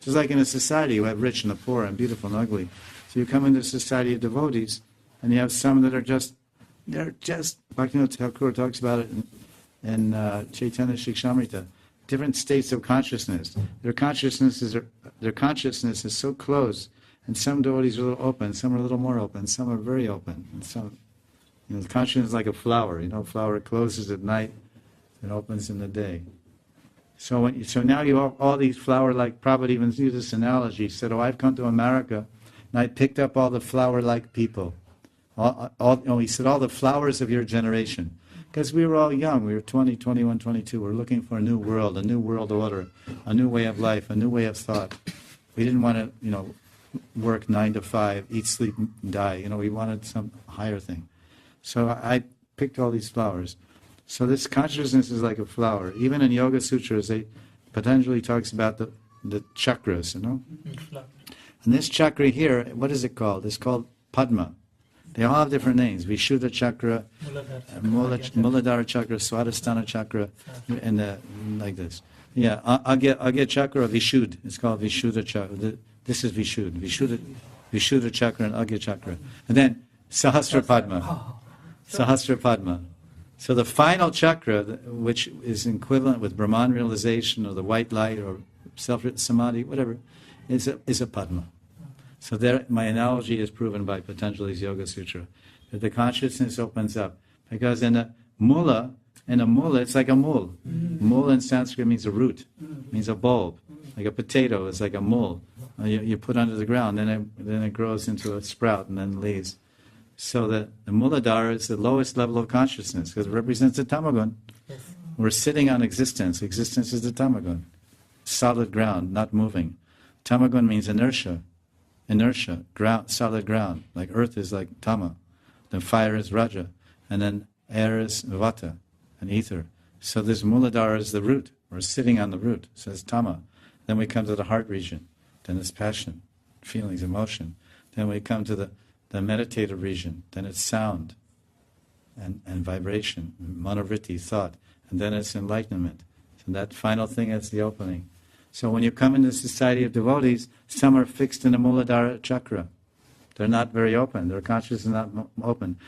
just like in a society, you have rich and the poor and beautiful and ugly. So you come into a society of devotees, and you have some that are just, Bhaktivinoda Thakur talks about it in Chaitanya Shikshamrita, different states of consciousness. Their consciousness is so close, and some devotees are a little open, some are a little more open, some are very open, and some, the consciousness is like a flower. A flower closes at night and opens in the day. So now you have all these flower-like. Prabhupada even used this analogy. He said, I've come to America, and I picked up all the flower-like people. He said, all the flowers of your generation. Because we were all young. We were 20, 21, 22. We were looking for a new world order, a new way of life, a new way of thought. We didn't want to, work 9 to 5, eat, sleep, die. We wanted some higher thing. So I picked all these flowers. So this consciousness is like a flower. Even in Yoga Sutras, Patanjali talks about the chakras, And this chakra here, what is it called? It's called Padma. They all have different names. Vishuddha chakra, Muladhara chakra, Swadhisthana chakra, and like this. Yeah, Agya chakra or Vishuddha. It's called Vishuddha chakra. This is Vishuddha. Vishuddha chakra and Agya chakra. And then Sahasra Padma. Sahasra Padma. So the final chakra, which is equivalent with Brahman realization or the white light or self-samadhi, whatever, is a Padma. So there, my analogy is proven by Patanjali's Yoga Sutra, that the consciousness opens up. Because in a mula, it's like a mul. Mul in Sanskrit means a root, means a bulb. Like a potato is like a mul. You put under the ground, then it grows into a sprout and then leaves. So the Muladhara is the lowest level of consciousness because it represents the tamagun. Yes. We're sitting on existence. Existence is the tamagun. Solid ground, not moving. Tamagun means inertia. Inertia, ground, solid ground. Like earth is like tama. Then fire is raja. And then air is vata, and ether. So this Muladhara is the root. We're sitting on the root. So it's tama. Then we come to the heart region. Then it's passion, feelings, emotion. Then we come to the meditative region, then it's sound and vibration, manovritti, thought, and then it's enlightenment. So that final thing is the opening. So when you come into the society of devotees, some are fixed in the Muladhara chakra. They're not very open. Their consciousness is not open.